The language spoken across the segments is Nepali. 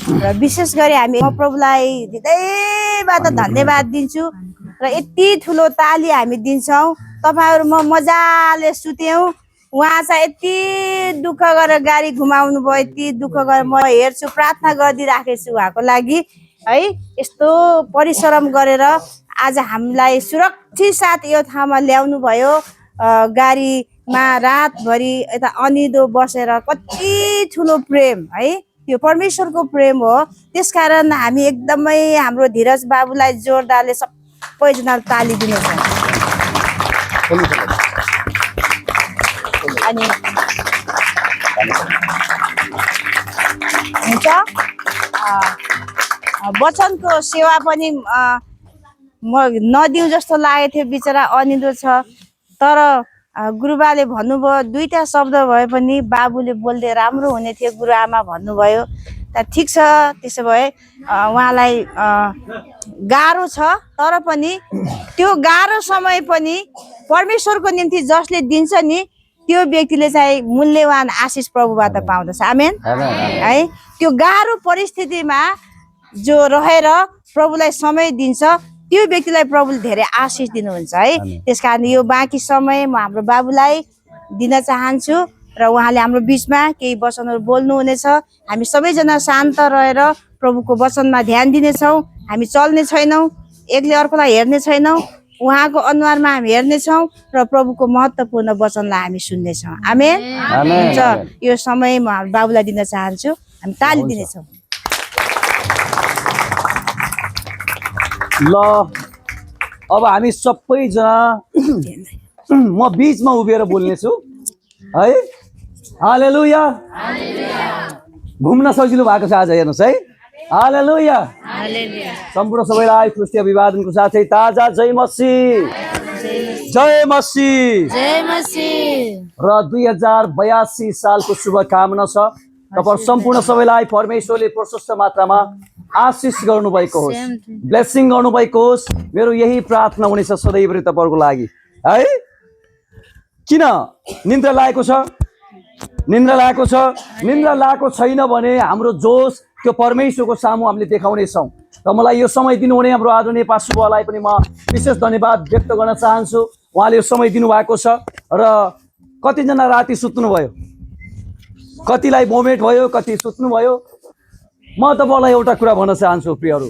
र विशेष गरी हामी प्रभुलाई हृदयबाट धन्यवाद दिन्छु र यति ठुलो ताली हामी दिन्छौँ। तपाईँहरू म मजाले सुत्यौँ, उहाँ चाहिँ यति दुःख गरेर गाडी घुमाउनु भयो, यति दुःख गरेर म हेर्छु, प्रार्थना गरिदिइराखेको छु उहाँको लागि है। यस्तो परिश्रम गरेर आज हामीलाई सुरक्षित साथ यो ठाउँमा ल्याउनु भयो। गाडीमा रातभरि यता अनिदो बसेर कति ठुलो प्रेम है, त्यो परमेश्वरको प्रेम हो। त्यसकारण हामी एकदमै हाम्रो धीरज बाबुलाई जोरदारले सबैजनाले ताली दिनुपर्छ। अनि हुन्छ वचनको सेवा पनि म नदिउँ जस्तो लागेको थियो, बिचरा अनिदो छ। तर गुरुबाले भन्नुभयो दुईटा शब्द भए पनि बाबुले बोल्दै राम्रो हुने थियो, गुरुआमा भन्नुभयो। त ठिक छ, त्यसो भए उहाँलाई गाह्रो छ, तर पनि त्यो गाह्रो समय पनि परमेश्वरको निम्ति जसले दिन्छ नि त्यो व्यक्तिले चाहिँ मूल्यवान आशिष प्रभुबाट पाउँदछ। आमेन है। त्यो गाह्रो परिस्थितिमा जो रहेर प्रभुलाई समय दिन्छ त्यो व्यक्तिलाई प्रभुले धेरै आशिष दिनुहुन्छ है। त्यसकारण यो बाँकी समय म हाम्रो बाबुलाई दिन चाहन्छु र उहाँले हाम्रो बिचमा केही वचनहरू बोल्नुहुनेछ। हामी सबैजना शान्त रहेर प्रभुको वचनमा ध्यान दिनेछौँ। हामी चल्ने छैनौँ, एकले अर्कोलाई हेर्ने छैनौँ, उहाँको अनुहारमा हामी हेर्नेछौँ र प्रभुको महत्त्वपूर्ण वचनलाई हामी सुन्नेछौँ। आमेन। हुन्छ, यो समय म हाम्रो बाबुलाई दिन चाहन्छु। हामी ताली दिनेछौँ। ल अब हामी सबैजना म बिचमा उभिएर बोल्नेछु है। हालेलुया। घुम्न सजिलो भएको छ आज, हेर्नुहोस् है। हालेलुया। सम्पूर्ण सबैलाई ख्रिस्टीय अभिवादनको साथै ताजा जय मसीह, जय मसीह, जय मसीह। र 2082 सालको शुभकामना छ। तपाईहरु सम्पूर्ण सबैलाई परमेश्वरले प्रशस्त मात्रामा आशिष गर्नुभएको होस्, ब्लेसिङ गर्नुभएको होस्। मेरो यही प्रार्थना हुनेछ सधैँभरि तपाईहरुको लागि है। किन निन्द्रा लागेको छ? निन्द्रा लागेको छ? निन्द्रा लागेको छैन भने हाम्रो जोस त्यो परमेश्वरको सामु हामीले देखाउनेछौँ। र मलाई यो समय दिनुहुने हाम्रो आदरणीय पास्टर बुवालाई पनि म विशेष धन्यवाद व्यक्त गर्न चाहन्छु। उहाँले यो समय दिनुभएको छ। र कतिजना राति सुत्नुभयो, कतिलाई मोमेन्ट भयो, कति सुत्नुभयो। म तपाईँलाई एउटा कुरा भन्न चाहन्छु प्रियहरू।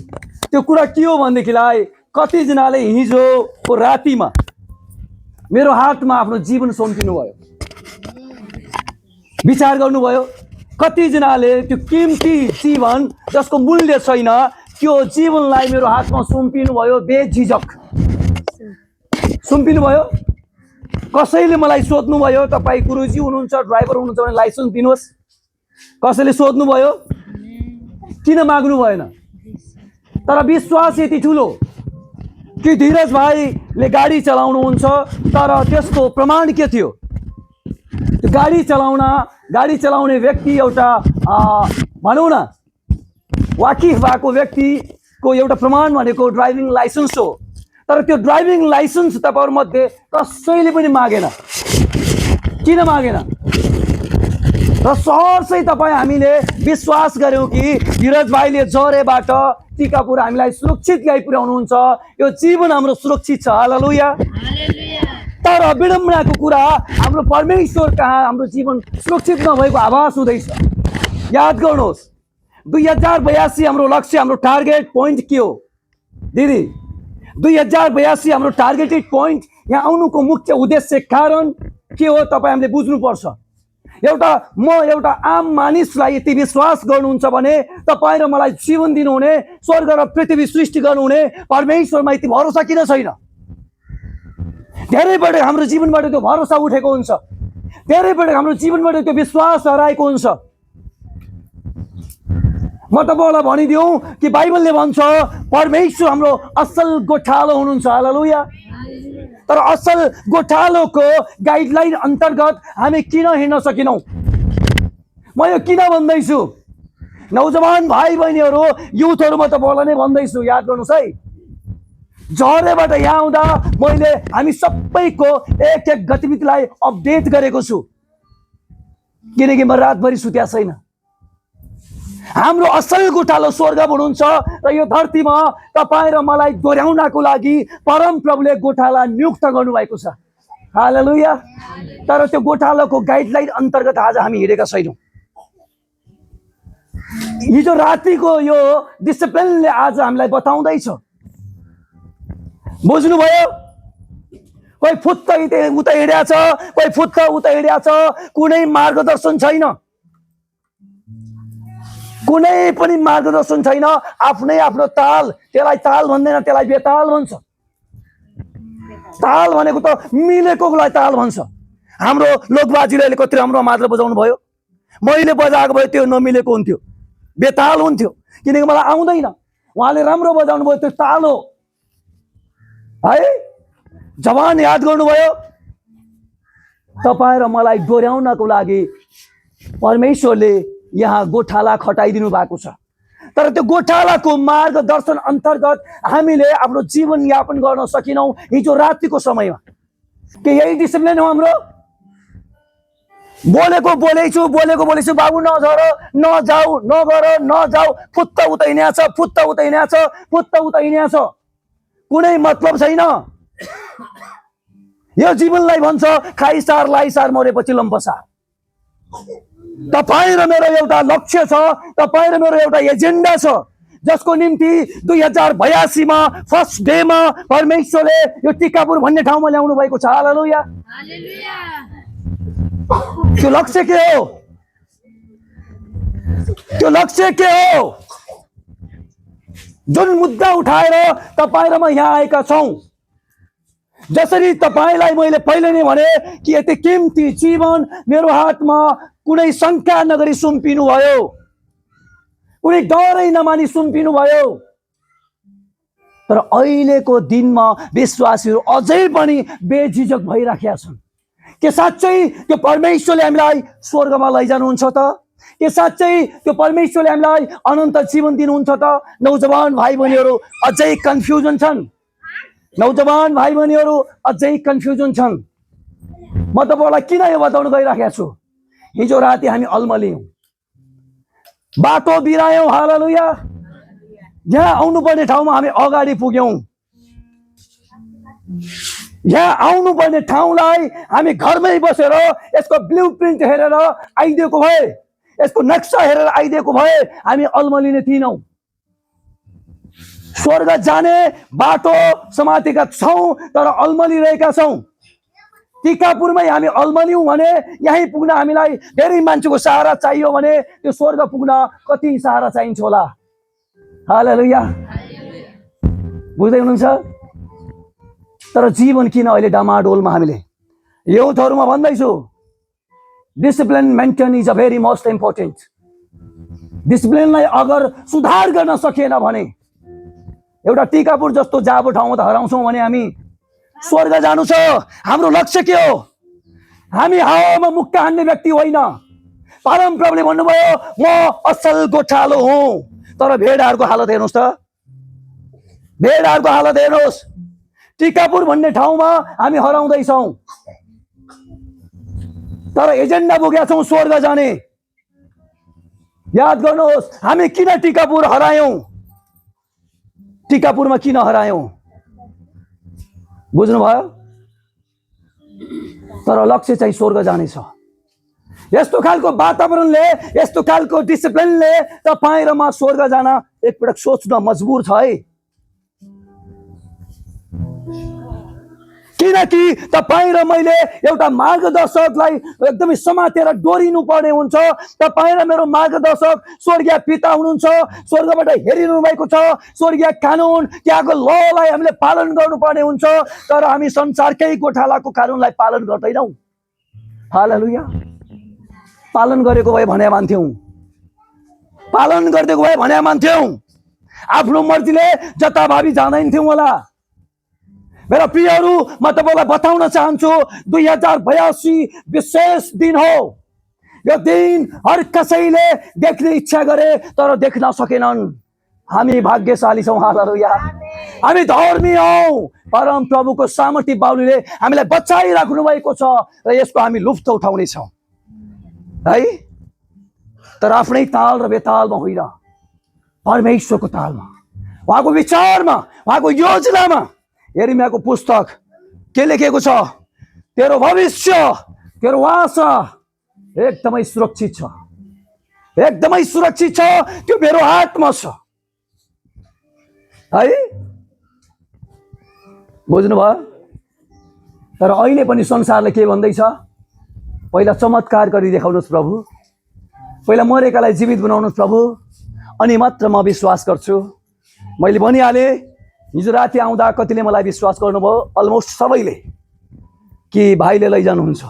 त्यो कुरा के हो भनेदेखिलाई कतिजनाले हिजोको रातिमा मेरो हातमा आफ्नो जीवन सुम्पिनु भयो, विचार गर्नुभयो। कतिजनाले त्यो कीमती जीवन जसको मूल्य छैन त्यो जीवनलाई मेरो हातमा सुम्पिनु भयो, बेझिझक सुम्पिनु भयो। कसैले मलाई सोध्नुभयो तपाईँ गुरुजी हुनुहुन्छ, ड्राइभर हुनुहुन्छ भने लाइसेन्स दिनुहोस्। कसैले सोध्नुभयो, किन माग्नु भएन? तर विश्वास यति ठुलो कि धीरज भाइले गाडी चलाउनुहुन्छ, तर त्यसको प्रमाण के थियो? गाडी चलाउने व्यक्ति एउटा भनौँ न वाकिफ भएको व्यक्तिको एउटा प्रमाण भनेको ड्राइभिङ लाइसेन्स हो। तर त्यो ड्राइभिङ लाइसेन्स तपाईहरुमध्ये कसैले पनि मागेन। किन मागेन? र सहजै तपाईँ हामीले विश्वास गऱ्यौँ कि धीरज भाइले जरेबाट टिकापुर हामीलाई सुरक्षित ल्याइ पुर्याउनुहुन्छ, यो जीवन हाम्रो सुरक्षित छ। हालेलुया। तर विडम्बनाको कुरा हाम्रो परमेश्वर कहाँ हाम्रो जीवन सुरक्षित नभएको आभास हुँदैछ। याद गर्नुहोस् 2082 हाम्रो लक्ष्य, हाम्रो टार्गेट पोइन्ट के हो दिदी? 2082 हाम्रो टार्गेटेड पोइन्ट, यहाँ आउनुको मुख्य उद्देश्य कारण के हो तपाईँ हामीले बुझ्नुपर्छ। म एउटा आम मानिसलाई यति विश्वास गर्नुहुन्छ भने तपाईँ र मलाई जीवन दिनुहुने, स्वर्ग र पृथ्वी सृष्टि गर्नुहुने परमेश्वरमा यति भरोसा किन छैन? धेरै पटक हाम्रो जीवनबाट त्यो भरोसा उठेको हुन्छ, धेरै पटक हाम्रो जीवनबाट त्यो विश्वास हराएको हुन्छ। म तपाईलाई भनिदिउँ कि बाइबलले भन्छ परमेश्वर हाम्रो असल गोठालो हुनुहुन्छ। हालेलुया। तर असल गोठालोको गाइडलाइन अन्तर्गत हामी किन हिँड्न सकेनौँ? म यो किन भन्दैछु? नौजवान भाइ बहिनीहरू, युथहरू, म तपाईलाई नै भन्दैछु, याद गर्नुहोस् है। झरेबाट यहाँ आउँदा मैले हामी सबैको एक एक गतिविधिलाई अपडेट गरेको छु, किनकि म रातभरि सुत्या छैन। हाम्रो असल गोठालो स्वर्ग हुनुहुन्छ र यो धरतीमा तपाईँ र मलाई दोहोऱ्याउनको लागि परम प्रभुले गोठाला नियुक्त गर्नुभएको छ। हालेलुया। तर त्यो गोठालोको गाइडलाइन अन्तर्गत आज हामी हिँडेका छैनौँ। हिजो रातिको यो डिसिप्लिनले आज हामीलाई बताउँदैछ, बुझ्नुभयो? कोही फुत्त उता हिँड्या छ, कोही फुत्त उता हिँड्या छ, कुनै मार्गदर्शन छैन, कुनै पनि मार्गदर्शन छैन। आफ्नै आफ्नो ताल, त्यसलाई ताल भन्दैन, त्यसलाई बेताल भन्छ। ताल भनेको त मिलेकोलाई ताल भन्छ। हाम्रो लोकबाजीले अहिले कति राम्रो मात्र बजाउनु भयो, मैले बजाएको भए त्यो नमिलेको हुन्थ्यो, बेताल हुन्थ्यो, किनकि मलाई आउँदैन। उहाँले राम्रो बजाउनु भयो, त्यो ताल हो है। जवान याद गर्नुभयो, तपाईँ र मलाई दोहोऱ्याउनको लागि परमेश्वरले यहाँ गोठाला खटाइदिनु भएको छ। तर त्यो गोठालाको मार्गदर्शन अन्तर्गत हामीले आफ्नो जीवन यापन गर्न सकिनौँ हिजो रातिको समयमा। के यही डिसिप्लिन हो हाम्रो? बोलेको बोलेछु, बाबु नझर, नजाऊ, नगर, नजाऊ, फुत्त उता हिँड्या छ, फुत्त उता हिँड्या छ, फुत्त उता हिँड्या छ, कुनै मतलब छैन। यो जीवनलाई भन्छ खाइसार लाइसार, मरेपछि लम्पसार। तपाईँ र मेरो एउटा लक्ष्य छ, तपाईँ र मेरो एउटा एजेन्डा छ, जसको निम्ति 2082 मा फर्स्ट डेमा परमेश्वरले यो टिकापुर भन्ने ठाउँमा ल्याउनु भएको छ। हालेलुया। त्यो लक्ष्य के हो? त्यो लक्ष्य के हो? जुन मुद्दा उठाएर तपाईँ र म यहाँ आएका छौँ, जसरी तपाईँलाई मैले पहिले नै भने कि यति कीमती जीवन मेरो हातमा कुनै शङ्का नगरी सुम्पिनु भयो, कुनै डरै नमानी सुम्पिनु भयो। तर अहिलेको दिनमा विश्वासीहरू अझै पनि बेझिझक भइराखेका छन्। के साँच्चै त्यो परमेश्वरले हामीलाई स्वर्गमा लैजानुहुन्छ त? के साँच्चै त्यो परमेश्वरले हामीलाई अनन्त जीवन दिनुहुन्छ त? नौजवान भाइ बहिनीहरू अझै कन्फ्युजन छन्, नौजवान भाइ बहिनीहरू अझै कन्फ्युजन छन्। म तपाईँलाई किन यो बताउन गइराखेको छु? हिजो राति हामी अल्मलियौँ, बाटो बिरायौँ। हालेलुया। यहाँ आउनुपर्ने ठाउँमा हामी अगाडि पुग्यौँ। यहाँ आउनुपर्ने ठाउँलाई हामी घरमै बसेर यसको ब्लू प्रिन्ट हेरेर आइदिएको भए, यसको नक्सा हेरेर आइदिएको भए हामी अल्मलिने थिएनौँ। स्वर्ग जाने बाटो समातेका छौँ, तर अल्मलिरहेका छौँ। टिकापुरमै हामी अल्मलियौँ भने यहीँ पुग्न हामीलाई धेरै मान्छेको सहारा चाहियो भने त्यो स्वर्ग पुग्न कति सहारा चाहिन्छ होला? हालेलुया। बुझ्दै हुनुहुन्छ? तर जीवन किन अहिले डामाडोलमा? हामीले युथहरूमा भन्दैछु, discipline maintain is a very most important. डिसिप्लिनलाई अगर सुधार गर्न सकिएन भने एउटा टिकापुर जस्तो जाबो ठाउँमा त हराउँछौँ भने हामी स्वर्ग जानु छ। हाम्रो लक्ष्य के हो? हामी हावामा मुक्का हान्ने व्यक्ति होइन। परम प्रभुले भन्नुभयो म असल गोठालो हुँ। तर भेडाहरूको हालत हेर्नुहोस् त, भेडाहरूको हालत हेर्नुहोस्। टिकापुर भन्ने ठाउँमा हामी हराउँदैछौँ, तर एजेन्डा बोकेका छौँ स्वर्ग जाने। याद गर्नुहोस्, हामी किन टिकापुर हरायौँ? टिकापुरमा किन हरायौँ? बुझ्नुभयो? तर लक्ष्य चाहिँ स्वर्ग जाने छ। यस्तो खालको वातावरणले, यस्तो खालको डिसिप्लिनले तपाईँ र म स्वर्ग जान एकपटक सोच्न मजबुर छ है। किनकि तपाईँ र मैले एउटा मार्गदर्शकलाई एकदमै समातेर डोरिनु पर्ने हुन्छ। तपाईँ र मेरो मार्गदर्शक स्वर्गीय पिता हुनुहुन्छ, स्वर्गबाट हेरिनु भएको छ। स्वर्गीय कानुन, त्यहाँको ललाई हामीले पालन गर्नुपर्ने हुन्छ। तर हामी संसारकै गोठालाको कानुनलाई पालन गर्दैनौँ। हालेलुया। पालन गरेको भए भने मान्थ्यौँ, पालन गरिदिएको भए भने मान्थ्यौँ। आफ्नो मर्जीले जताभावी जाँदैन थियौँ होला। मेरा प्रियहरू, म तपाईँलाई बताउन चाहन्छु 2082 विशेष दिन हो। यो दिन हर कसैले देख्ने इच्छा गरे तर देख्न सकेनन्। हामी भाग्यशाली छौँ। हालेलुया। हामी धर्मी हौँ। परम प्रभुको सामर्थ्य बाहुलीले हामीलाई बचाइराख्नु भएको छ र यसको हामी लुफ्त उठाउनेछौँ है। तर आफ्नै ताल र बेतालमा होइन, परमेश्वरको तालमा, उहाँको विचारमा, उहाँको योजनामा। यिर्मयाहको पुस्तक के लेखेको छ? तेरो भविष्य, तेरो आशा एकदमै सुरक्षित छ, एकदमै सुरक्षित छ, त्यो मेरो हातमा छ है। बुझ्नुभयो? तर अहिले पनि संसारले के भन्दैछ? पहिला चमत्कार गरी देखाउनुहोस् प्रभु, पहिला मरेकालाई जीवित बनाउनुहोस् प्रभु, अनि मात्र म विश्वास गर्छु। मैले भनिहालेँ, हिजो राति आउँदा कतिले मलाई विश्वास गर्नुभयो, अलमोस्ट सबैले, कि भाइले लैजानुहुन्छ।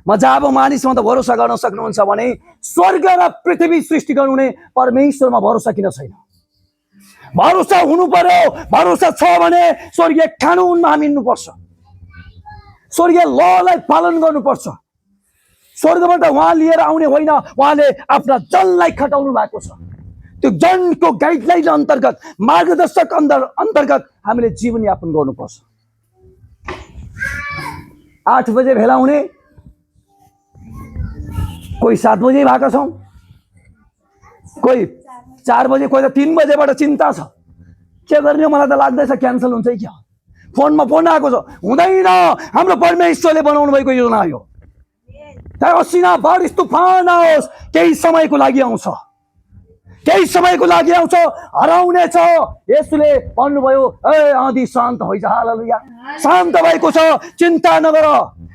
म जब मानिसमा त भरोसा गर्न सक्नुहुन्छ भने स्वर्ग र पृथ्वी सृष्टि गर्नुहुने परमेश्वरमा भरोसा किन छैन? भरोसा हुनु पर्यो। भरोसा छ भने स्वर्गीय कानुनमा हामी हिँड्नुपर्छ, स्वर्गीय ललाई पालन गर्नुपर्छ। स्वर्गबाट उहाँ लिएर आउने होइन, उहाँले आफ्ना जनलाई खटाउनु भएको छ। त्यो जनको गाइडलाइन अन्तर्गत, मार्गदर्शक अन्तर्गत हामीले जीवनयापन गर्नुपर्छ। 8 बजे भेला हुने, कोही 7 बजे भएका छौँ, कोही 4 बजे, कोही त 3 बजेबाट चिन्ता छ के गर्ने। मलाई त लाग्दैछ क्यान्सल हुन्छ कि क्या। फोनमा फोन आएको छ, हुँदैन, हाम्रो परमेश्वरले बनाउनु भएको योजना हो। चाहे असिना बाढ तुफान आओस्, केही समयको लागि आउँछ, केही समयको लागि आउँछ, हराउने छ। यसुले भन्नुभयो, ए आँधी शान्त हुन्छ, हालेलुया, शान्त भएको छ, चिन्ता नगर।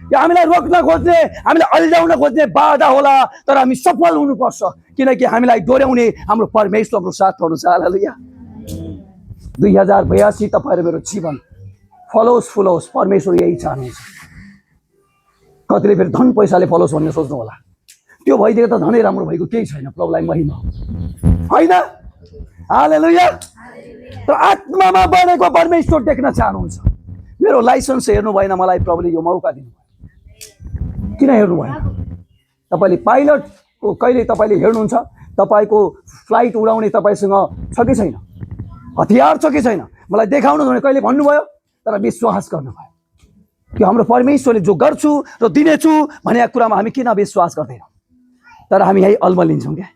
यो हामीलाई रोक्न खोज्ने, हामीलाई अल्झाउन खोज्ने बाधा होला, तर हामी सफल हुनुपर्छ, किनकि हामीलाई डोर्याउने हाम्रो परमेश्वरको साथ हुनुहुन्छ। हालेलुया। 2082 तपाईँ र मेरो जीवन फलोस् फुलोस्, परमेश्वर यही चाहनुहुन्छ। कतिले फेरि धन पैसाले फलोस् भन्ने सोच्नु होला, त्यो भइदिएको त झनै राम्रो भएको, केही छैन, प्रभुलाई महिमा होइन। हालेलुया। तर आत्मामा बनेको परमेश्वर देख्न चाहनुहुन्छ। मेरो लाइसेन्स हेर्नु भएन, मलाई प्रभुले यो मौका दिनुभयो। किन हेर्नु भएन? तपाईँले पाइलटको कहिले तपाईँले हेर्नुहुन्छ? तपाईँको फ्लाइट उडाउने तपाईँसँग छ कि छैन? हतियार छ कि छैन? मलाई देखाउनु भने कहिले भन्नुभयो? तर विश्वास गर्नुभयो कि हाम्रो परमेश्वरले जो गर्छु र दिनेछु भनेको कुरामा हामी किन विश्वास गर्दैनौँ? तर हामी यही अल्मलिन्छौँ क्या,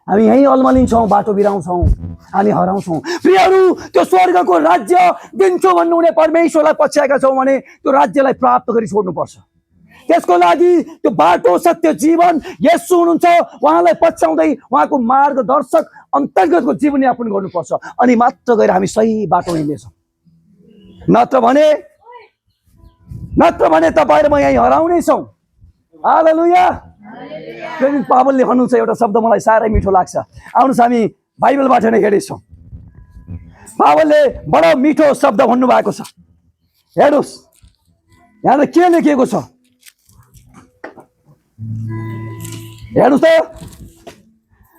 हामी यही अल्मलिन्छौँ, बाटो बिराउँछौँ, हामी हराउँछौँ। प्रियहरू, त्यो स्वर्गको राज्य दिन्छु भन्नुहुने परमेश्वरलाई पछ्याएका छौँ भने त्यो राज्यलाई प्राप्त गरी छोड्नुपर्छ। त्यसको लागि त्यो बाटो, सत्य, जीवन येशू हुनुहुन्छ, उहाँलाई पछ्याउँदै उहाँको मार्गदर्शक अन्तर्गतको जीवनयापन गर्नुपर्छ, अनि मात्र गएर हामी सही बाटो हिँड्नेछौँ। नत्र भने तपाईँ र म यहीँ हराउनेछौँ। हालेलुया। पावलले भन्नुहुन्छ एउटा शब्द मलाई साह्रै मिठो लाग्छ, आउनुहोस् हामी बाइबलबाट नै हेर्छौँ। पावलले बडो मिठो शब्द भन्नुभएको छ, हेर्नुहोस् यहाँ त के लेखिएको छ, हेर्नुहोस् त।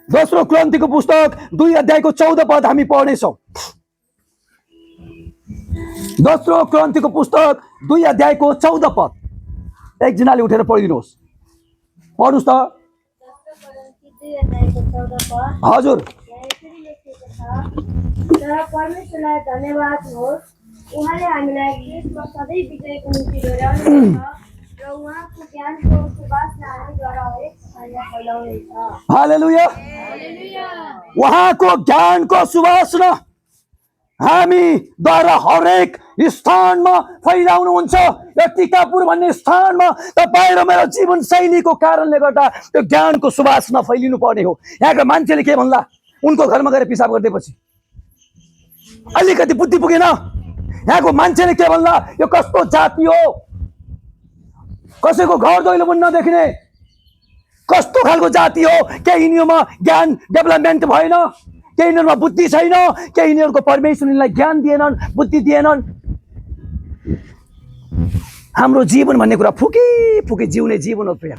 दोस्रो कोरिन्थीको पुस्तक 2 अध्यायको 14 पद हामी पढ्नेछौँ। दोस्रो कोरिन्थीको पुस्तक 2 अध्यायको 14 पद एकजनाले उठेर पढिदिनुहोस्, पढ्नुहोस् त। हजुर। परमेश्वरलाई धन्यवाद होस्, उहाँले हामीलाई क्रिस्टमा सधैँ विजयको निम्ति डोर्याउनुहुन्छ र उहाँको ज्ञानको सुवासना हामीद्वारा हरेक स्थानमा फैलाउनेछ। हालेलुया। उहाँको ज्ञानको सुवासना हामीद्वारा हरेक स्थानमा फैलाउनुहुन्छ। यो टिकापुर भन्ने स्थानमा तपाईँ र मेरो जीवन शैलीको कारणले गर्दा त्यो ज्ञानको सुवासना फैलिनु पर्ने हो। यहाँका मान्छेले के भन्ला, उनको घरमा गएर पिसाब गरिदिएपछि अलिकति बुद्धि पुगेन। यहाँको मान्छेले के भन्ला, यो कस्तो जाति हो, कसैको घर दैलो पनि नदेख्ने कस्तो खालको जाति हो। के यिनीहरूमा ज्ञान डेभलपमेन्ट भएन? के यिनीहरूमा बुद्धि छैन? के यिनीहरूको परमेश्वरलाई ज्ञान दिएनन्, बुद्धि दिएनन्? हाम्रो जीवन भन्ने कुरा फुकी फुकी जिउने जीवन हो प्रिय,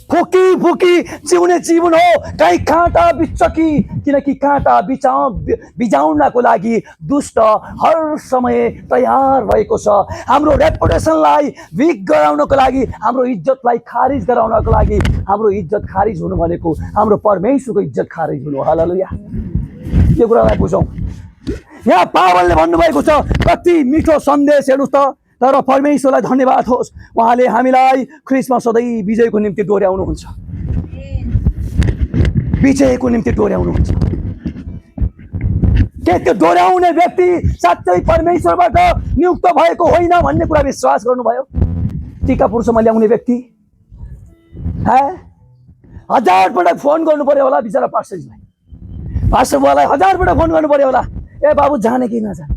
फुकी फुकी जिउने जीवन हो। कहीँ काँटा बिच्छ कि, किनकि काँटा बिजाउनको लागि दुष्ट हर समय तयार भएको छ। हाम्रो रेपुटेसनलाई विक गराउनको लागि, हाम्रो इज्जतलाई खारिज गराउनको लागि, हाम्रो इज्जत खारिज हुनु भनेको हाम्रो परमेश्वरको इज्जत खारिज हुनु। हालेलुया। यो कुरालाई बुझौँ। यहाँ पावलले भन्नुभएको छ, कति मिठो सन्देश, हेर्नुहोस् त। तर परमेश्वरलाई धन्यवाद होस्, उहाँले हामीलाई ख्रिस्टमा सधैँ विजयको निम्ति डोर्याउनुहुन्छ। विजयको निम्ति डोर्याउनुहुन्छ। के त्यो डोर्याउने व्यक्ति साँच्चै परमेश्वरबाट नियुक्त भएको होइन भन्ने कुरा विश्वास गर्नुभयो? टिकापुरसम्म ल्याउने व्यक्ति 1000 पटक फोन गर्नु पर्यो होला बिचरा पास्टरजीलाई, पास्टर बुवालाई 1000 पटक फोन गर्नु पर्यो होला, ए बाबु जाने कि नजाने,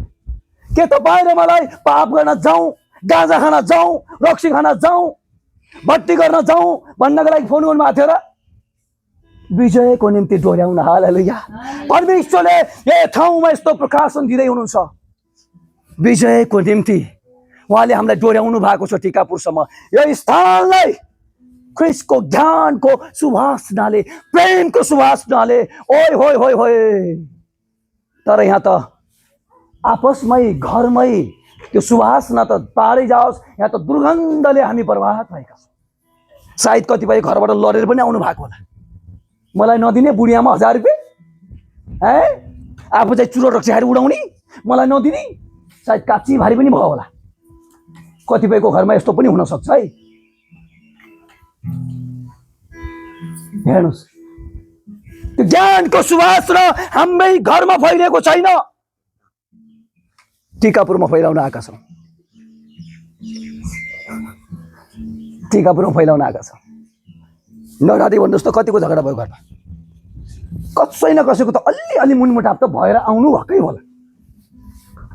के तपाईँ र मलाई पाप गर्न जाउँ, गाँजा खान जाउँ, रक्सी खान जाउँ, भट्टी गर्न जाउँ भन्नको लागि फोन गर्नु भएको थियो र? विजयको निम्ति डोर्याउन। हालेलुया। परमेश्वरले यो ठाउँमा यस्तो प्रकाशन दिँदै हुनुहुन्छ। विजयको निम्ति उहाँले हामीलाई डोर्याउनु भएको छ टिकापुरसम्म। यो स्थानलाई ख्रिस्टको ज्ञानको सुवासनाले, प्रेमको सुवासनाले ओइ होय होय होय। तर यहाँ त आपसमै घरमै त्यो सुवासना त पारै जाओस्, यहाँ त दुर्गन्धले हामी बर्बाद भएका छौँ। सायद कतिपय घरबाट लडेर पनि आउनु भएको होला, मलाई नदिने बुढियामा 1000 रुपियाँ, आफू चाहिँ चुरो रक्सी खाएर उडाउने, मलाई नदिने, सायद काची भारी पनि भयो होला। कतिपयको घरमा यस्तो पनि हुनसक्छ है। हेर्नुहोस्, त्यो ज्ञानको सुवासना हाम्रै घरमा फैलिएको छैन, टिकापुरमा फैलाउन आएका छौँ। टिकापुरमा फैलाउन आएका छौँ। नराती भन्नुहोस् त कतिको झगडा भयो घरमा, कसै न कसैको त अलि मुनमुटाप त भएर आउनु भएकै होला।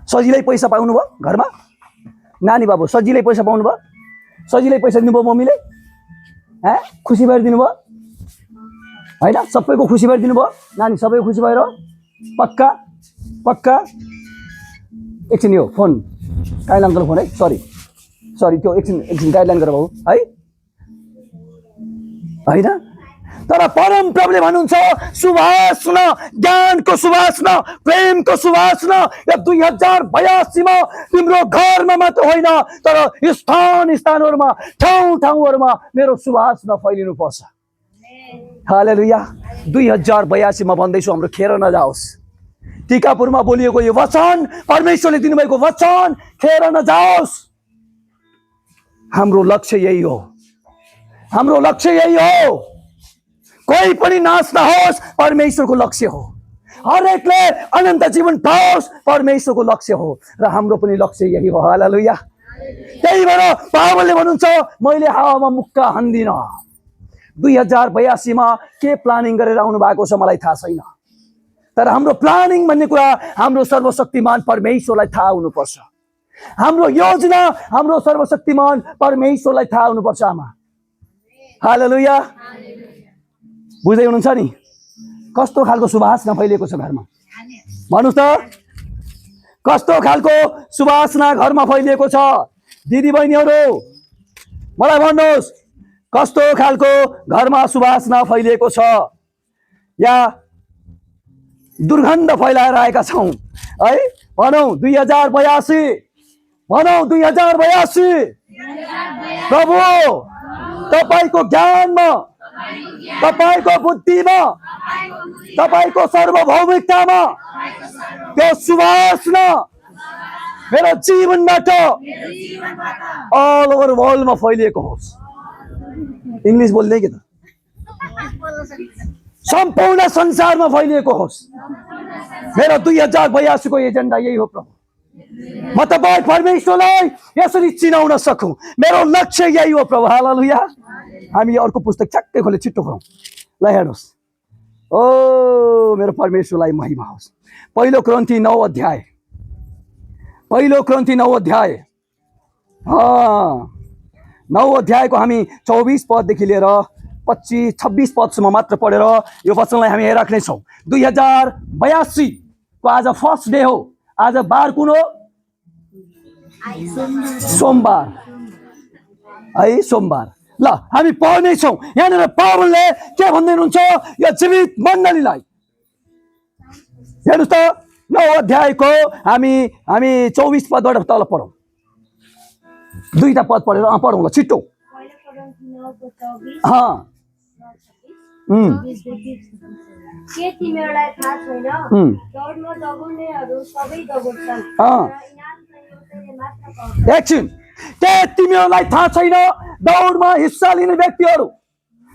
सजिलै पैसा पाउनु भयो घरमा, नानी बाबु सजिलै पैसा पाउनु भयो, सजिलै पैसा दिनुभयो मम्मीले, खुसी भएर दिनुभयो होइन? सबैको खुसी भएर दिनुभयो, नानी सबैको खुसी भएर? पक्का पक्का? एकछिन यो फोन गाइडलाइनको फोन है, सरी त्यो एकछिन गाइडलाइन गरेर भाउ है होइन? तर परम प्रभुले भन्नुहुन्छ सुवासना, ज्ञानको सुवासना, प्रेमको सुवासना यो 2082 मा तिम्रो घरमा मात्र होइन तर स्थानहरूमा, ठाउँहरूमा मेरो सुवासना फैलिनु पर्छ। हालेलुया। 2082 मा भन्दैछु हाम्रो खेर नजाओस्। टिकापुरमा बोलिएको यो वचन, परमेश्वरले दिनुभएको वचन खेर नजाओस्। हाम्रो लक्ष्य यही हो, हाम्रो लक्ष्य यही हो। कोही पनि नाश नहोस्, परमेश्वरको लक्ष्य हो। हरेकले अनन्त जीवन पाओस्, परमेश्वरको लक्ष्य हो र हाम्रो पनि लक्ष्य यही हो। हालेलुया। त्यही भएर पावलले भन्नुहुन्छ मैले हावामा मुक्का हान्दिन। 2082 मा के प्लानिङ गरेर आउनु भएको छ मलाई थाहा छैन, तर हाम्रो प्लानिङ भन्ने कुरा हाम्रो सर्वशक्तिमान परमेश्वरलाई थाहा हुनुपर्छ। हाम्रो योजना हाम्रो सर्वशक्तिमान परमेश्वरलाई थाहा हुनुपर्छ। आमा हालेलुया। बुझ्दै हुनुहुन्छ नि कस्तो खालको सुवासना फैलिएको छ घरमा? भन्नुहोस् त कस्तो खालको सुवासना घरमा फैलिएको छ? दिदी बहिनीहरू मलाई भन्नुहोस्, कस्तो खालको घरमा सुवासना फैलिएको छ? या दुर्गन्ध फैलाएर आएका छौँ है? भनौँ 2082, भनौँ 2082। प्रभु तपाईको ज्ञानमा, तपाईको बुद्धिमा, तपाईको सार्वभौमिकतामा त्यो सुवासना मेरो जीवनबाट अल ओभर वर्ल्डमा फैलिएको होस्। इङ्ग्लिस बोल्दै के त? सम्पूर्ण संसारमा फैलिएको होस्। मेरो 2082 को एजेन्डा यही हो प्रभु। म तपाईँ परमेश्वरलाई यसरी चिनाउन सकौँ, मेरो लक्ष्य यही हो प्रभु। हालेलुया। हामी अर्को पुस्तक ठ्याक्कै खोले, छिट्टो खोलौँ ल। हेर्नुहोस्, ओ मेरो परमेश्वरलाई महिमा होस्। पहिलो क्रन्थी 9 अध्याय, पहिलो क्रन्थी 9 अध्याय 9 अध्यायको हामी 24 पददेखि लिएर 25-26 पदसम्म मात्र पढेर यो वचनलाई हामी राख्नेछौँ। 2082 को आज फर्स्ट डे हो। आज बार कुन हो? सोमबार है, सोमबार। ल हामी पढ्नेछौँ। यहाँनिर पावलले के भन्दै हुनुहुन्छ यो जीवित मण्डलीलाई? हेर्नुहोस् त 9 अध्यायको हामी 24 पदबाट तल पढौँ। दुईटा पद पढेर पढौँ ल, छिट्टो। के तिमीहरूलाई थाहा छैन दौडमा दगुर्नेहरू सबै दगुर्छन् र इनाम चाहिँ एउटैले मात्र पाउँछ। एकछिन, के तिमीहरूलाई थाहा छैन दौडमा हिस्सा लिने व्यक्तिहरू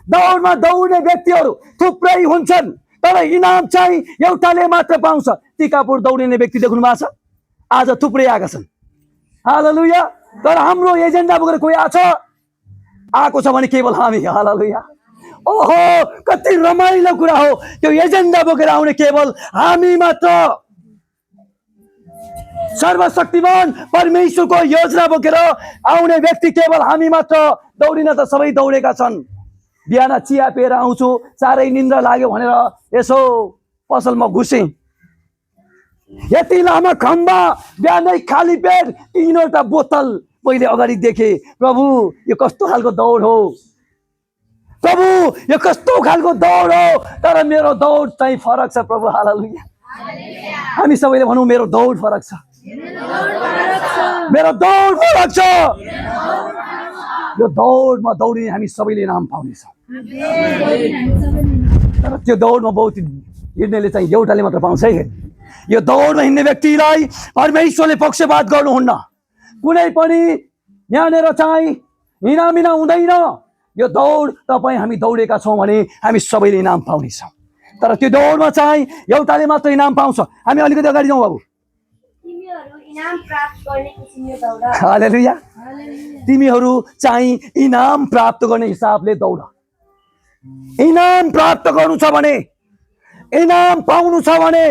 दौडमा दौड्ने व्यक्तिहरू थुप्रै हुन्छन्, तर इनाम चाहिँ एउटाले मात्र पाउँछ। टिकापुर दौडिने व्यक्ति देख्नु भएको छ, आज थुप्रै आएका छन्। हालेलुया। तर हाम्रो एजेन्डा बोकेर कोही आएको छ भने केवल हामी। हालेलुया। ओहो, कति रमाइलो कुरा हो, त्यो एजेन्डा बोकेर आउने केवल हामी मात्र। सर्वशक्तिमान परमेश्वरको योजना बोकेर आउने व्यक्ति केवल हामी मात्र। दौडिन त सबै दौडेका छन्। बिहान चिया पिएर आउँछु, साह्रै निन्द्रा लाग्यो भनेर यसो पसलमा घुसेँ, यति लामो खम्बा, बिहानै खाली पेट 3वटा बोतल मैले अगाडि देखेँ। प्रभु, यो कस्तो खालको दौड हो, प्रभु यो कस्तो खालको दौड हो। तर मेरो दौड चाहिँ फरक छ प्रभु। हालेलुया। हामी सबैले भनौँ, मेरो दौड फरक छ, मेरो दौड फरक छ। यो दौडमा दौडिने हामी सबैले इनाम पाउनेछौँ। तर त्यो दौडमा बहुत हिँड्नेले चाहिँ एउटाले मात्र पाउँछ है। यो दौडमा हिँड्ने व्यक्तिलाई परमेश्वरले पक्षपात गर्नुहुन्न। कुनै पनि यहाँनिर चाहिँ इनामिना हुँदैन। यो दौड तपाईँ हामी दौडेका छौँ भने हामी सबैले इनाम पाउनेछौँ। तर त्यो दौडमा चाहिँ एउटाले मात्र इनाम पाउँछ। हामी अलिकति अगाडि जाउँ बाबु। हालेलुया। तिमीहरू चाहिँ इनाम प्राप्त गर्ने हिसाबले दौड। इनाम प्राप्त गर्नु छ भने, इनाम पाउनु छ भने,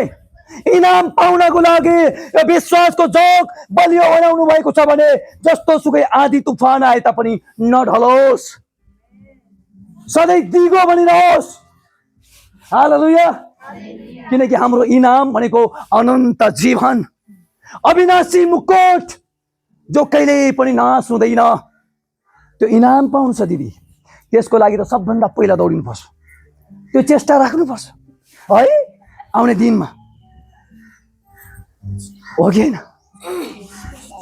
इनाम पाउनको लागि विश्वासको जोग बलियो बनाउनु भएको छ भने जस्तो सुकै आँधी तुफान आए तापनि नढलोस्, सधैँ दिगो बनिरहोस्। हालेलुया। किनकि हाम्रो इनाम भनेको अनन्त जीवन, अविनाशी मुकुट जो कहिले पनि नाश हुँदैन। त्यो इनाम पाउनु छ दिदी, त्यसको लागि त सबभन्दा पहिला दौडिनुपर्छ, त्यो चेष्टा राख्नुपर्छ है आउने दिनमा, हो कि होइन?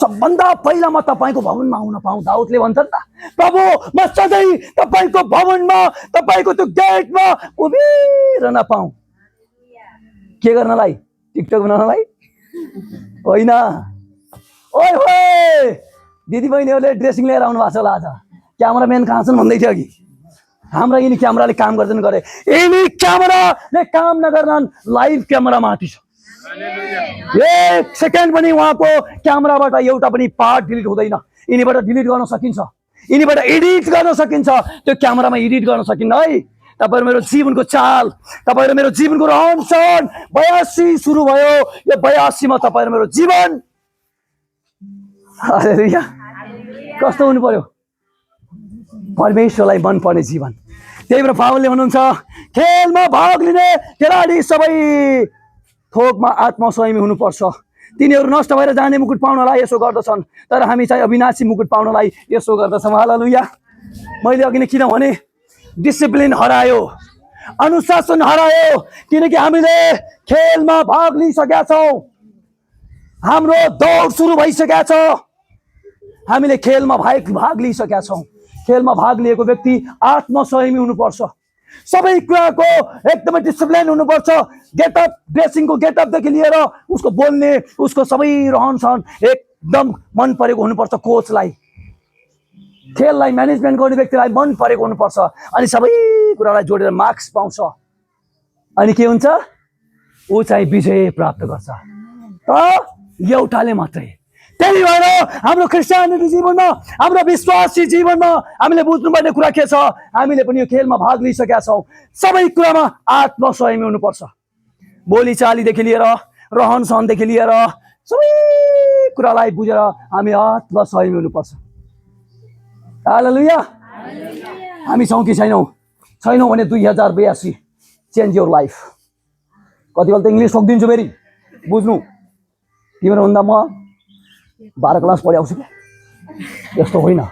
सबभन्दा पहिला म तपाईँको भवनमा आउन पाऊँ। दाउदले भन्छ नि त, प्रभु म सधैँ तपाईँको भवनमा, तपाईँको त्यो गेटमा उभिरहन पाऊँ। के गर्नलाई? टिकटक बनाउनलाई होइन। ओइ होए, दिदीबहिनीहरूले ड्रेसिङ लिएर आउनु भएको छ होला। आज क्यामराम्यान कहाँ छन् भन्दै थियो अघि। हाम्रा यिनी क्यामेराले काम गर्दैन गरे, यिनी क्यामेराले काम नगर्छन्, लाइभ क्यामेरा माथि छ। 1 सेकेन्ड पनि उहाँको क्यामेराबाट एउटा पनि पार्ट डिलिट हुँदैन। यिनीबाट डिलिट गर्न सकिन्छ, यिनीबाट एडिट गर्न सकिन्छ, त्यो क्यामेरामा एडिट गर्न सकिन्न है। तपाईहरु मेरो जीवनको चाल, तपाईहरु मेरो जीवनको रहनसहन 82 सुरु भयो, यो 82 मा तपाईहरु मेरो जीवन। हालेलुया। कस्तो हुनु पर्यो? परमेश्वरलाई मन पर्ने जीवन। त्यही भएर पावलले भन्नुहुन्छ, खेलमा भाग लिने खेलाडी सबै थोकमा आत्मसंयमी हुनुपर्छ। तिनीहरू नष्ट भएर जाने मुकुट पाउनलाई यसो गर्दछन्, तर हामी चाहिँ अविनाशी मुकुट पाउनलाई यसो गर्दछौँ। हालेलुया। मैले अघि नै किन भने, डिसिप्लिन हरायो, अनुशासन हरायो, किनकि हामीले खेलमा भाग लिइसकेका छौँ। हाम्रो दौड सुरु भइसकेका छ, हामीले खेलमा भाग लिइसकेका छौँ। खेलमा भाग लिएको व्यक्ति आत्मसंयमी हुनुपर्छ, सबै कुराको एकदमै डिसिप्लिन हुनुपर्छ। गेटअप, ड्रेसिङको गेटअपदेखि लिएर उसको बोल्ने, उसको सबै रहनसहन एकदम मन परेको हुनुपर्छ। कोचलाई, खेललाई म्यानेजमेन्ट गर्ने व्यक्तिलाई मन परेको हुनुपर्छ। अनि सबै कुरालाई जोडेर मार्क्स पाउँछ, अनि के हुन्छ? ऊ चाहिँ विजय प्राप्त गर्छ, एउटाले मात्रै। त्यही भएर हाम्रो क्रिस्चियनिटी जीवनमा, हाम्रो विश्वासी जीवनमा हामीले बुझ्नुपर्ने कुरा के छ? हामीले पनि यो खेलमा भाग लिइसकेका छौँ। सबै कुरामा आत्मसंयमी हुनुपर्छ। बोलीचालीदेखि लिएर, रहनसहनदेखि लिएर सबै कुरालाई बुझेर हामी आत्मसंयमी हुनुपर्छ। हालेलुया। हामी छौँ कि छैनौँ? छैनौँ भने 2082 चेन्ज योर लाइफ। कति बेला त इङ्ग्लिस ठोकिदिन्छु फेरि, बुझ्नु। तिम्रो भन्दा म 12 क्लास पढाउँछु क्या, यस्तो होइन है।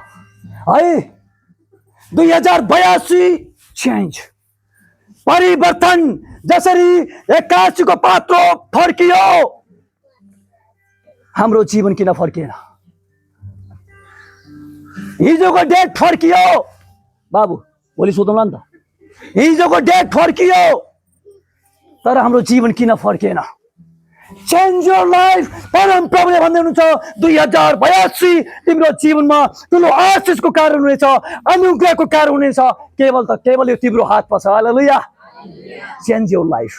2082 चेन्ज, परिवर्तन। जसरी 81 को पात्रो फर्कियो, हाम्रो जीवन किन फर्किएन? हिजोको डेट फर्कियो बाबु, भोलि सोधौँला नि त। हिजोको डेट फर्कियो, तर हाम्रो जीवन किन फर्किएन? Change your life. परम प्रभुले भन्दै हुनुहुन्छ 2082 तिम्रो जीवनमा ठुलो आशिषको कारण हुनेछ, अनुग्रहको कारण हुनेछ, केवल यो तिम्रो हातमा छ। हालेलुया। Change your life.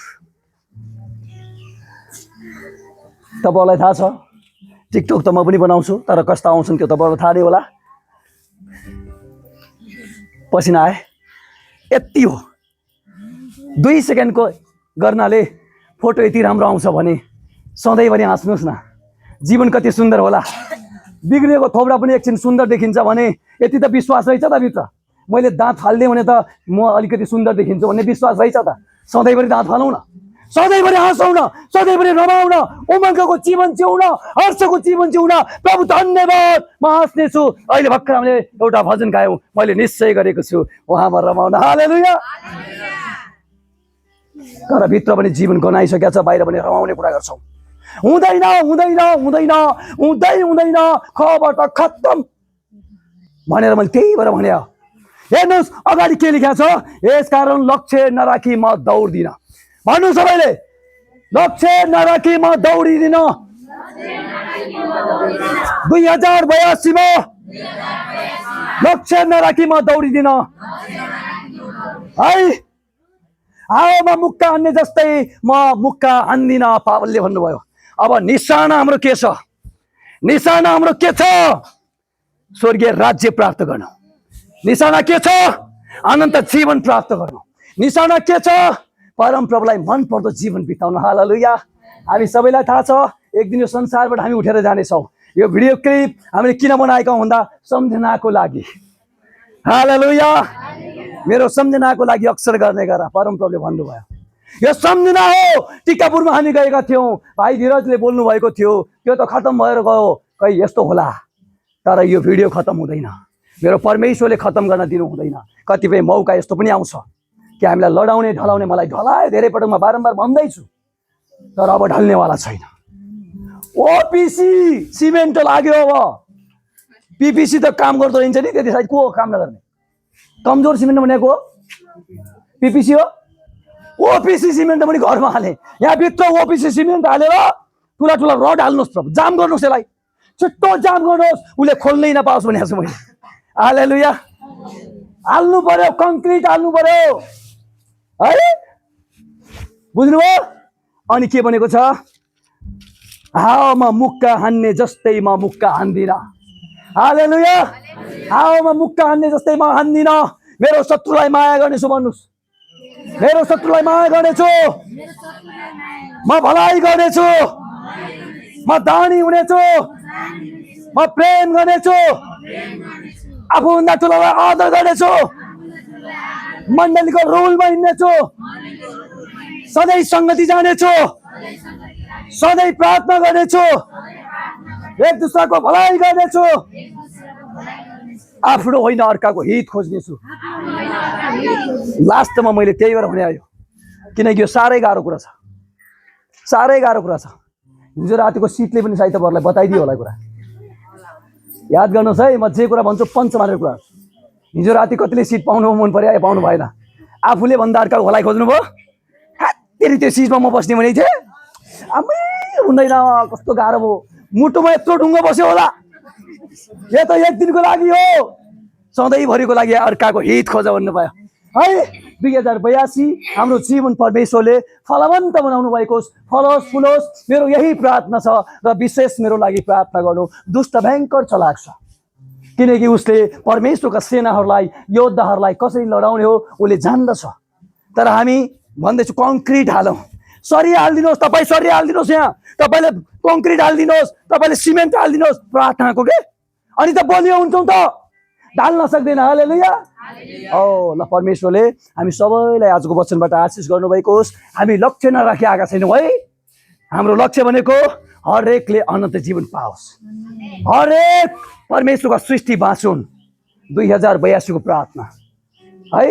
तपाईँहरूलाई थाहा छ टिकटक त म पनि बनाउँछु, तर कस्ता आउँछन् त्यो तपाईँहरूलाई थाहा नै होला। पसिना आए यति हो, 2 सेकेन्डको गर्नाले फोटो यति राम्रो आउँछ भने सधैँभरि हाँस्नुहोस् न, जीवन कति सुन्दर होला। बिग्रिएको थोब्रा पनि एकछिन सुन्दर देखिन्छ भने यति त विश्वास रहेछ त भित्र। मैले दाँत फाल्दिएँ भने त म अलिकति सुन्दर देखिन्छु भन्ने विश्वास रहेछ त। सधैँभरि दाँत फालौँ न, सधैँभरि हाँसौँ न, सधैँभरि रमाउँ न, उमङ्गको जीवन जिउँ न, हर्षको जीवन जिउँ न। प्रभु धन्यवाद, म हाँस्नेछु। अहिले भर्खर हामीले एउटा भजन गायौँ, मैले निश्चय गरेको छु उहाँमा रमाउन। हालेलुया। तर भित्र पनि जीवन गनाइसकेको छ, बाहिर पनि रमाउने कुरा गर्छौँ। हुँदैन हुँदैन हुँदैन हुँदै हुँदैन, खबाट खत्तम भनेर मैले त्यही भएर भने। हेर्नुहोस् अगाडि के लेखेको छ, यसकारण लक्ष्य नराखी म दौड्दिनँ। भन्नु सबैले, लक्ष्य नराखी म दौडिदिन। 2082 मा लक्ष्य नराखी म दौडिदिन है। हावामा मुक्का हान्ने जस्तै म मुक्का हान्दिन, पावलले भन्नुभयो। अब निशाना हाम्रो के छ? निशाना हाम्रो के छ? स्वर्गीय राज्य प्राप्त गर्नु। निशाना के छ? अनन्त जीवन प्राप्त गर्नु। निशाना के छ? परम प्रभुलाई मन पर्दो जीवन बिताउन। हालेलुया। हामी सबैलाई थाहा छ एक दिन यो संसारबाट हामी उठेर जानेछौँ। यो भिडियो क्लिप हामीले किन बनाएका भन्दा सम्झनाको लागि। हालेलुया। मेरो सम्झनाको लागि अक्सर गर्ने गर, परम प्रभुले भन्नुभयो। यो सम्झना हो। टिकापुरमा हामी गएका थियौँ, भाइ धीरजले बोल्नु भएको थियो, त्यो त खत्म भएर गयो, कहीँ यस्तो होला। तर यो भिडियो खत्म हुँदैन, मेरो परमेश्वरले खत्म गर्न दिनु हुँदैन। कतिपय मौका यस्तो पनि आउँछ कि हामीलाई लडाउने ढलाउने, मलाई ढलायो धेरै पटक, म बारम्बार भन्दैछु, तर अब ढल्नेवाला छैन। ओपिसी सिमेन्ट लाग्यो, अब पिपिसी त काम गर्दो रहन्छ नि, त्यति साइड को काम नगर्ने? कमजोर सिमेन्ट भनेको पिपिसी हो। ओपिसी सिमेन्ट पनि घरमा हाले, यहाँभित्र ओपिसी सिमेन्ट हालेर ठुला ठुला रड हाल्नुहोस्, प्रभु जाम गर्नुहोस्, यसलाई छिट्टो जाम गर्नुहोस्, उसले खोल्नै नपाओस् भनेको छु मैले। हालेलुया। हाल्नु पर्यो, कङ्क्रिट हाल्नु पर्यो है, बुझ्नुभयो? अनि के भनेको छ? हावामा मुक्का हान्ने जस्तै म मुक्का हान्दिनँ। हालेलुया। हावामा मुक्का हान्ने जस्तै म हान्दिनँ। मेरो शत्रुलाई माया गर्नेछु, भन्नुहोस्, मेरो शत्रुलाई माया गर्नेछु, म भलाइ गर्नेछु, म दानी हुनेछु, म प्रेम गर्नेछु, आफूभन्दा ठुलोलाई आदर गर्नेछु, मण्डलीको रुलमा हिँड्नेछु, सधैँ सङ्गति जानेछु, सधैँ प्रार्थना गर्नेछु, एक दुसराको भलाइ गर्नेछु, आफ्नो होइन अर्काको हित खोज्नेछु। लास्टमा मैले त्यही भएर भने आयो, किनकि यो साह्रै गाह्रो कुरा छ, साह्रै गाह्रो कुरा छ। हिजो रातिको सिटले पनि सायद तपाईँहरूलाई बताइदियो होला कुरा। याद गर्नुहोस् है, म जे कुरा भन्छु पञ्च मानेर कुरा। हिजो राति कतिले सिट पाउनु मन पर्यो, पाउनु भएन, आफूले भन्दा अर्काको भलाइ खोज्नुभयो। फेरि त्यो सिटमा म बस्ने भनेको थिएँ, आमै हुँदैन, कस्तो गाह्रो भयो, मुटुमा यत्रो ढुङ्गो बस्यो होला। यो त एक दिनको लागि हो, सधैँभरिको लागि अर्काको हित खोज भन्नु भयो है। 2082 हाम्रो जीवन परमेश्वरले फलवन्त बनाउनु भएको होस्, फलोस् फुलोस्, मेरो यही प्रार्थना छ। र विशेष मेरो लागि प्रार्थना गर्नु, दुष्ट भयङ्कर चलाक छ, किनकि उसले परमेश्वरका सेनाहरूलाई, योद्धाहरूलाई कसरी लडाउने हो उसले जान्दछ। तर हामी भन्दैछु कङ्क्रिट हालौँ, सरी हालिदिनुहोस्, तपाईँ सरी हालिदिनुहोस्, यहाँ तपाईँले कङ्क्रिट हालिदिनुहोस्, तपाईँले सिमेन्ट हालिदिनुहोस्, प्रार्थनाको के अनि त बलियो हुन्छौँ त, ढाल्न सक्दैन। हालेलुया। ओ ल, परमेश्वरले हामी सबैलाई आजको वचनबाट आशिष गर्नुभएको होस्। हामी लक्ष्य नराखी आएका छैनौँ है। हाम्रो लक्ष्य भनेको हरेकले अनन्त जीवन पाओस्, हरेक परमेश्वरको सृष्टि बाँचुन्। 2082 को प्रार्थना है,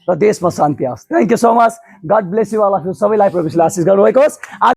र देशमा शान्ति आओस्। Thank you so much. God bless you all of you. सबैलाई परमेश्वरले आशिष गर्नुभएको होस्।